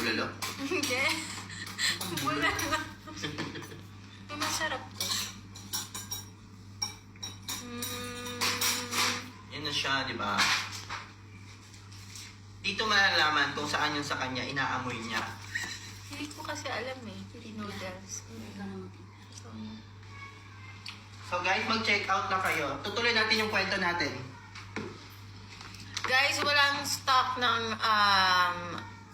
bulalo? Hindi. Wala na. May masarap to. Yan na siya, di ba? Dito malalaman kung saan yung sa kanya, inaamoy niya. Hindi ko kasi alam eh. Noodles. So guys, mag-check out na kayo. Tutuloy natin yung kwento natin. Guys, walang stock ng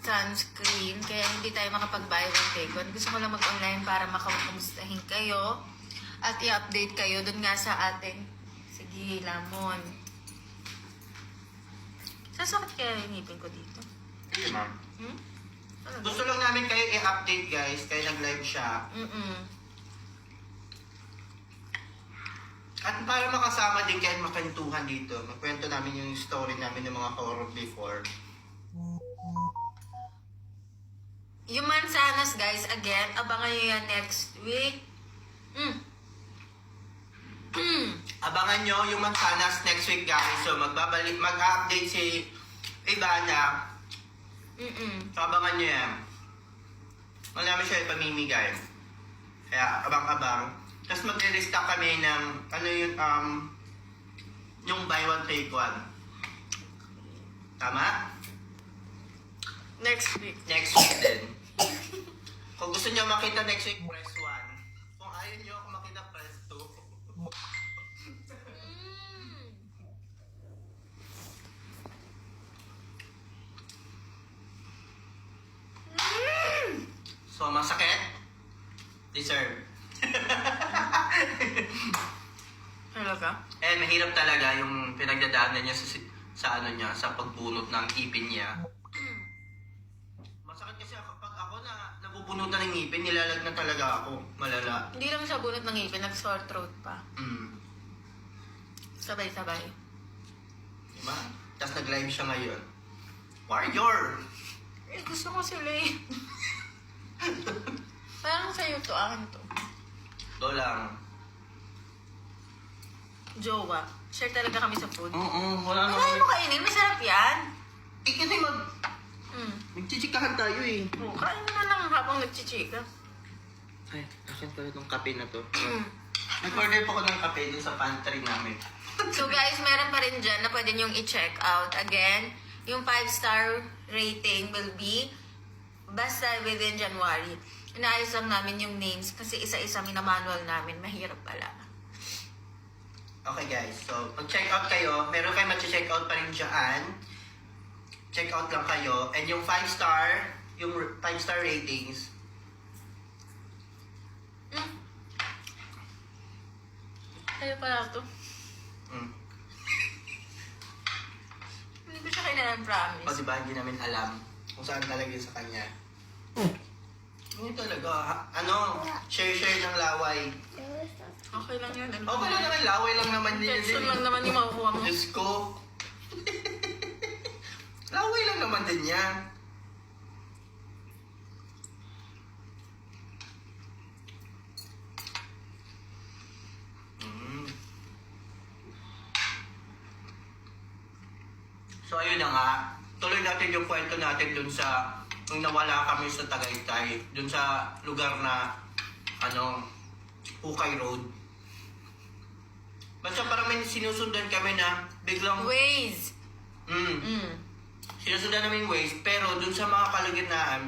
sunscreen, kaya hindi tayo makapag-buy one take one. Gusto ko lang mag-online para makamustahin kayo at i-update kayo dun nga sa ating sige, lamon. Sasakit kaya yung ngipin ko dito? Hindi, ma'am. Hmm? Ano ba? Gusto lang namin kayo i-update, guys. Kaya nag-live siya. At para makasama din kayo makantuhan dito, magkwento namin yung story namin ng mga horror before. Yung mansanas, guys, again, abangan nyo yan next week. Abangan nyo yung Mansanas next week, guys. So, mag-update si Ivana. So, abangan nyo yan. Marami siya ipamimigay. Kaya, abang-abang. Tapos magre-restock kami ng, ano yun, yung buy one, take one. Tama? Next week. Next week din. Kung gusto nyo makita next week, press 1. Kung ayaw nyo ako makita, press 2. So, masakit? Deserve. Talaga? Eh, mahirap talaga yung pinagdadaanan niya sa ano niya, sa pagbunot ng ipin niya. Masakit kasi kapag ako na nabubunutan ng ngipin, nilalag na talaga ako. Malala. Hindi lang siya bunot ng ngipin, nag-sore throat pa. Sabay-sabay. Diba? Tapos nag-live siya ngayon. Warrior! Eh, gusto ko sila eh. Parang sa'yo to, akin to. Ito lang. Jowa. Share talaga kami sa food. Wala Kaya mo kainin, masarap yan. Eh, kasi magchichikahan tayo eh. Oh, kain mo na lang habang nagchichika. Ay, akin pala itong kape na to. Nag-order po ko ng kape dun sa pantry namin. So guys, meron pa rin dyan na pwede nyong i-check out. Again, yung 5-star rating will be basta within January. Inaayos lang namin yung names kasi isa-isa minamanual namin. Mahirap pala. Okay guys, so pag-check out kayo, meron kayo mag-check out pa rin dyan. Check out lang kayo. And yung 5-star, yung 5-star ratings. Kaya pala ito. Hindi ko siya kailangan promise. O diba, hindi namin alam kung saan talaga yun sa kanya. Hindi talaga, share ng laway. Okay lang yun. Okay lang naman, laway lang naman din Text yun. lang naman yung makukuha mo. Diyos ko. Laway lang naman din yan. So ayun na nga, tuloy natin yung kwento natin dun sa, nung nawala kami sa Tagaytay, dun sa lugar na, Hukay Road. Basta parang may sinusundan kami na biglang, Ways. sinusundan namin yung Waze, pero dun sa mga kalagitnaan,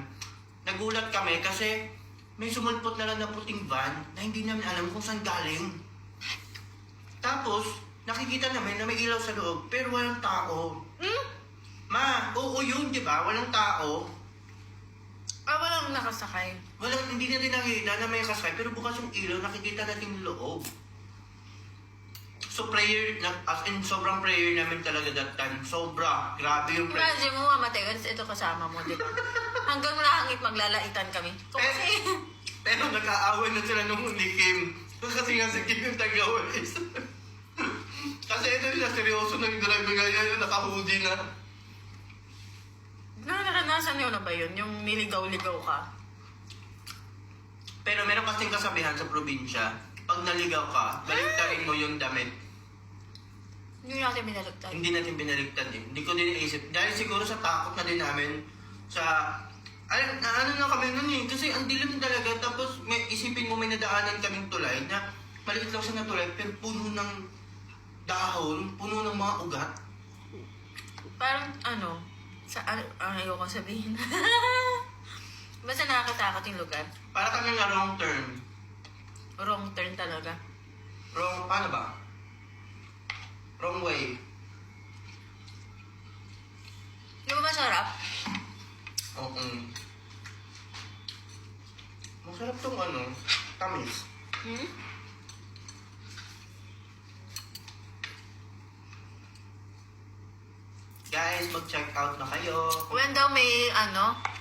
nagulat kami kasi may sumulpot na lang na puting van na hindi namin alam kung saan galing. Tapos, nakikita namin na may ilaw sa loob, pero walang tao. Ma, oo yun, di ba? Walang tao. Walang nakasakay. Hindi natin nakikita na may kasakay, pero bukas yung ilaw, nakikita natin yung loob. So prayer, as in sobrang prayer namin talaga that time. Sobra, grabe yung prayer. Imagine mo mamatay, ito kasama mo, di ba? Hanggang lahangit maglalaitan kami. Kasi, Pero nag-aaway na sila nung ni Kim. Kasi nga si Kim yung tagawalis. Kasi ito siya, seryoso na yung driver ngayon, naka-hoodie na. naranasan niyo na ba yun? Yung niligaw-ligaw ka? Pero meron kasing kasabihan sa probinsya, pag naligaw ka, baliktarin mo yung damit. Hindi natin binaliktad. Hindi natin binaligtad eh. Hindi ko din naisip. Dahil siguro sa takot na din namin sa ano na kami nun eh. Kasi ang dilim talaga. Tapos may, isipin mo may nadaanan kaming tulay na maliit lang siya na tulay pero puno ng dahon, puno ng mga ugat. Parang ayoko sabihin. Basta nakakatakot yung lugar. Para kami na wrong turn. Wrong turn talaga. Wrong, paano ba? Wrong way. Di ba masarap? Oo. Masarap tong tamis. Hmm? Guys, mag-check out na kayo. When daw may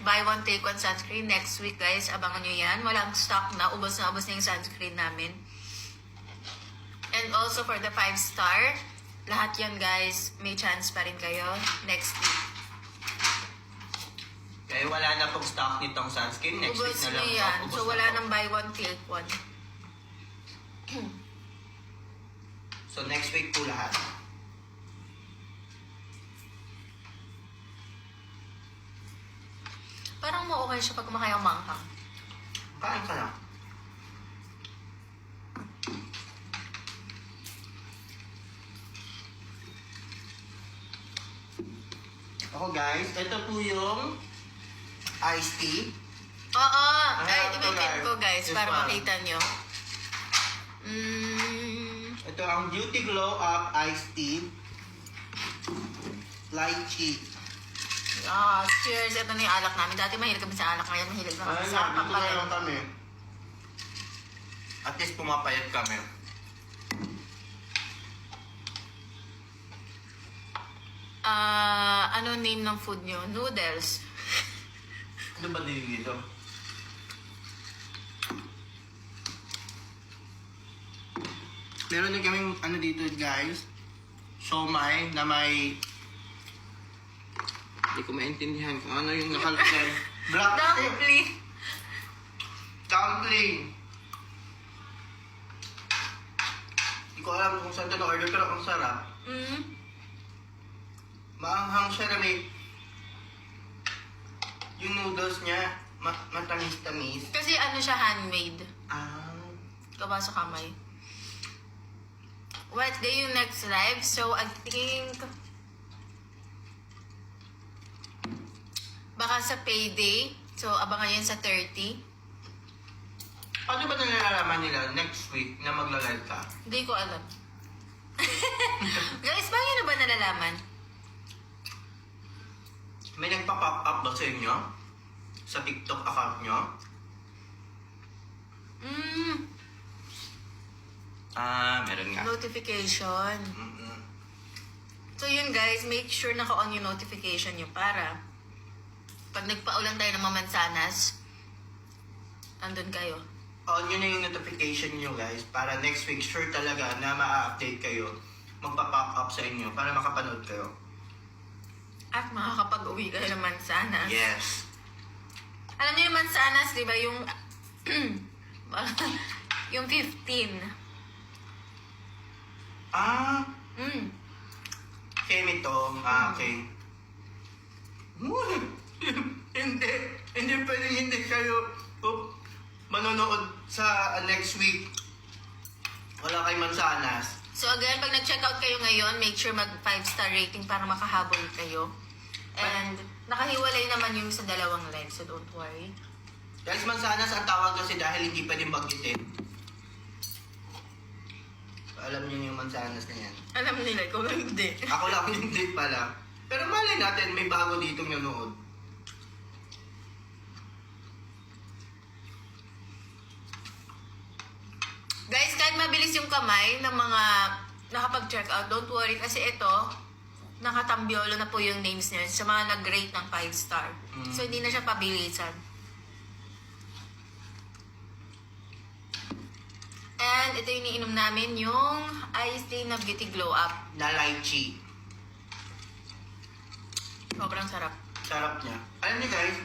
buy one take one sunscreen next week guys, abangan nyo yan. Walang stock na, ubos na yung sunscreen namin. And also for the 5-star, lahat yan guys, may chance pa rin kayo next week. Kaya wala na pong stock nitong sunscreen. Next Ubos week na na lang. yan. Ubos So na wala po. nang buy one take one. So next week po lahat. Parang mo okay siya pag kumakain ang manghang. Kain ka na. Ako guys, ito po yung iced tea. Oo! Ay, Ay, ito, imitin ko guys this para one. makita nyo. Ito ang Beauty Glow Up Iced Tea. Lychee. Cheers! Ito na yung alak namin. Dati mahilig kami sa alak. Ngayon mahilig kami Ayun sa na, dito na pampalit. lang kami. At least pumapayat kami. Ano name ng food nyo? Noodles. Ano ba dito? Meron din kaming dito guys. Siomai na may... Hindi ko maintindihan kung ano yung nakalagay. Black Dumpling. dumpling. Hindi ko alam kung saan ito na-order pero ang sarap. Mm. Maanghang siya na may... Yung noodles niya, matamis-tamis. Kasi ano siya, handmade. Gawa sa kamay. What day yung next live? So, I think... Baka sa payday. So, abangan yan sa 30. Paano ba nalalaman nila next week na magla-live ka? Hindi ko alam. Guys, paano na ba nalalaman? May nagpa-pop up ba sa inyo? Sa TikTok account nyo? Meron nga. Notification. Mm-mm. So yun guys, make sure naka-on yung notification nyo para pag nagpaulan tayo ng mamansanas, andun kayo. On yun na yung notification nyo guys para next week sure talaga na ma-update kayo. Magpa-pop up sa inyo para makapanood kayo. At makakapag-uwi kayo ng mansanas. Yes. Alam niyo yung mansanas, di ba? Yung yung 15. Kemi to. Okay. Hindi pwede hindi kayo manonood sa next week. Wala kay mansanas. So again, pag nag-check out kayo ngayon, make sure mag 5-star rating para makahabol kayo. And nakahiwalay naman yung sa dalawang live, so don't worry. Guys, mansanas ang tawag kasi dahil hindi pwedeng baggitin. Alam niyo yung mansanas na yan. Alam nila, kung hindi. Ako lang hindi pala. Pero mali natin, may bago ditong nanonood. Guys, kahit mabilis yung kamay ng mga nakapag-check out, don't worry kasi ito, nakatambiolo na po yung names niya sa mga nag-rate ng 5-star. So, hindi na siya pabilisan. And ito yung iniinom namin, yung iced tea na Beauty Glow Up. Na lychee. Sobrang sarap. Sarap niya. Alam niyo guys,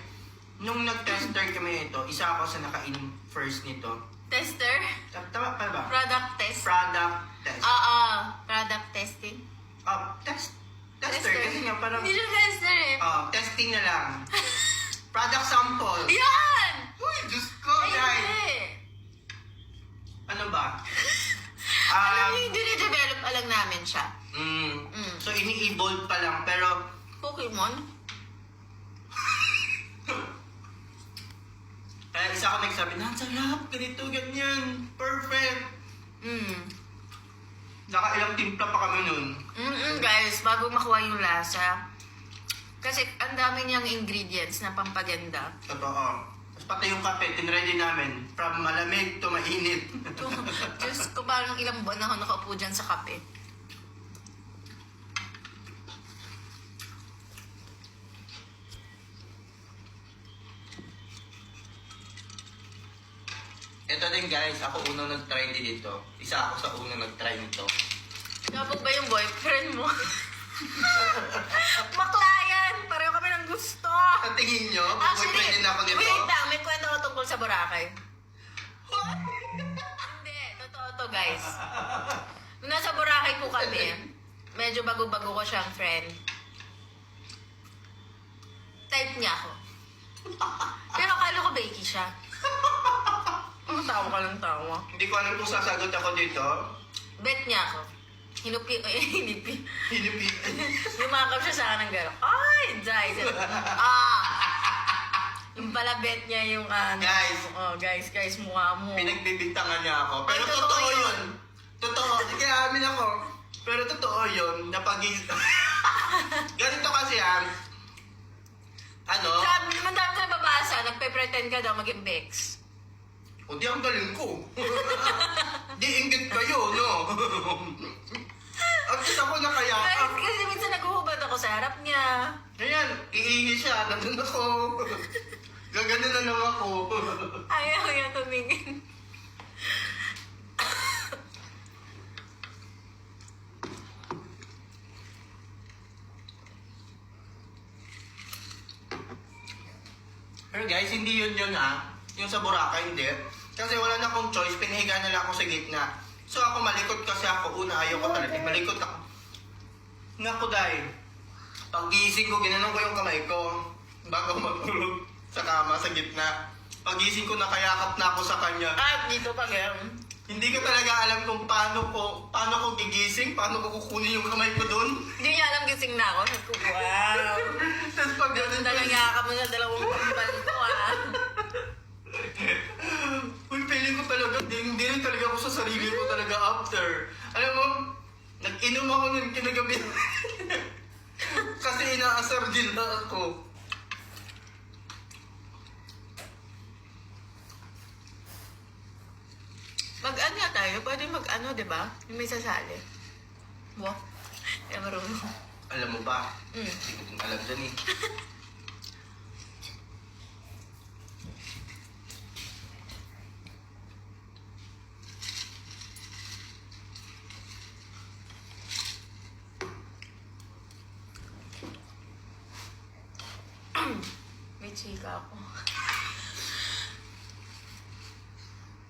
nung nag-tester kami ito, isa ako sa nakainom first nito. Tester? Tama pa ba? Product test? Product test. Product testing. Tester. Kasi nga parang... Hindi siya tester eh. testing na lang. Product sample. Yan! Uy, Diyos ko, Ay, guys. hindi. Ano ba? Alam niyo, dine-develop pa lang namin siya. So, ini-evolve pa lang, pero Pokemon? kaya isa ako nagsabi, ang sarap, ganito, ganyan, perfect. Nakailang timpla pa kami nun. Guys, bago makuha yung lasa, kasi ang dami niyang ingredients na pampaganda. Totoo. Tapos pati yung kape, tinready namin. From malamig to mainit. Diyos ko, parang ilang buwan na ako nakaupo dyan sa kape. Ito din guys, ako unang nag-try din dito. Isa ako sa unang nag-try nito. Kapag ba yung boyfriend mo? Maklayan! Pareho kami ng gusto! Sa tingin nyo, boyfriend din ako dito. wait lang, may kwento ko tungkol sa Boracay. Hindi, totoo to guys. Nung nasa Boracay po kami, medyo bago-bago ko siyang friend. Type niya ako. Pero akala ko bakey siya. Tawa ka lang tawa. Hindi ko alam kung sasagot ako dito. Bet niya ako. Hinipi. Hinipi. Lumakap siya sa akin ng gano'n. Ay! Jai! Yung pala bet niya yung Guys. Oh, guys, mukha mo. Pinagbibintangan niya ako. Pero Ay, totoo totoo yun. yun. Totoo. Sige, amin ako. Pero totoo yun. Ganito kasi ano? Sabi, mandami ka nababasa, nagpe-pretend ka daw maging Bex. O di ang galing ko. Di inggit kayo, no? At isa ko na kaya. Guys, kasi minsan naguhubad ako sa harap niya. Ayan, iingi siya. Nandun ako. Gagano na lang ako. Ayaw niya tumingin. Pero guys, hindi yun yung sa Boracay, hindi. Kasi wala na akong choice, pinahiga na lang ako sa gitna. So ako malikot kasi ako, una ayaw ko talaga, malikot ako. Naku dahil, pag-gising ko, ginanong ko yung kamay ko, bago matulog sa kama, sa gitna. Pag-gising ko, nakayakap na ako sa kanya. Dito pa gano'n. Hindi ko talaga alam kung paano ko gigising, paano ko kukunin yung kamay ko doon. Hindi niya alam gising na ako. Sabi ko, wow. Tapos pag ganun, Talaga mo sa dalawang pagpal ko uy, feeling ko talaga, hindi rin talaga ako sa sarili ko talaga after. Alam mo, nag-inom ako nun kinagabi. Kasi inaasar din na ako. Mag-ano nga tayo? Pwede mag-ano, di ba? Yung may sasali. Wow. Kaya marunong. Alam mo ba? Mm. Hindi ko din alam dyan eh. May chika ako.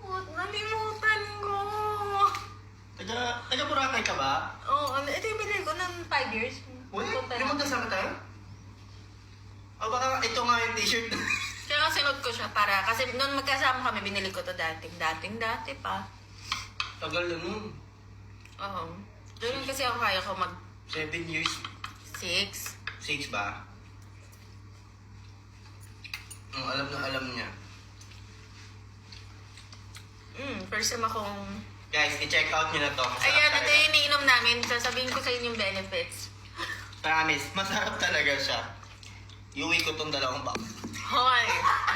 What? Nalimutan ko. Taga Boracay ka ba? Oo, ito yung binili ko ng 5 years. Uy, Punta na. limunta sa tayo? O baka ito nga yung t-shirt. Kaya nga sinod ko siya para, kasi noon magkasama kami, binili ko to dati pa. Tagal na nun. Oo. Doon kasi ako kaya ko mag 7 years. 6. 6 ba? Alam na alam niya. First time akong... Guys, i-check out niyo na to. Masarap Ayan, ito talaga. yung iniinom namin. Sasabihin ko sa inyo yung benefits. Promise, masarap talaga siya. Iuwi ko tong dalawang box. Hoy,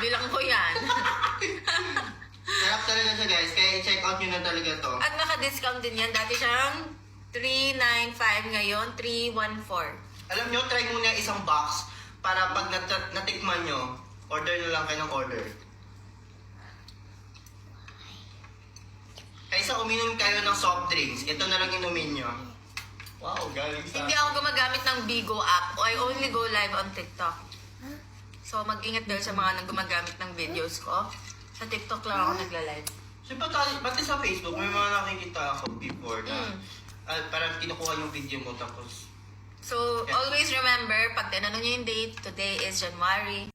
bilang ko yan. Sarap talaga siya guys, kaya i-check out nyo na talaga to. At naka-discount din yan. Dati siyang 395, ngayon 314. Alam nyo, try muna isang box para pag natikman nyo, order na lang kayo ng order. Kaysa uminom kayo ng soft drinks, ito na lang inumin nyo. Wow, galing sa... Hindi ako gumagamit ng Bigo app. I only go live on TikTok. So, mag-ingat daw sa mga nang gumagamit ng videos ko. Sa TikTok lang ako nagla-live. So, pati sa Facebook, may mga nakikita ako before na parang kinukuha yung video mo tapos... So, always remember, pag tinanong niyo yung date, today is January.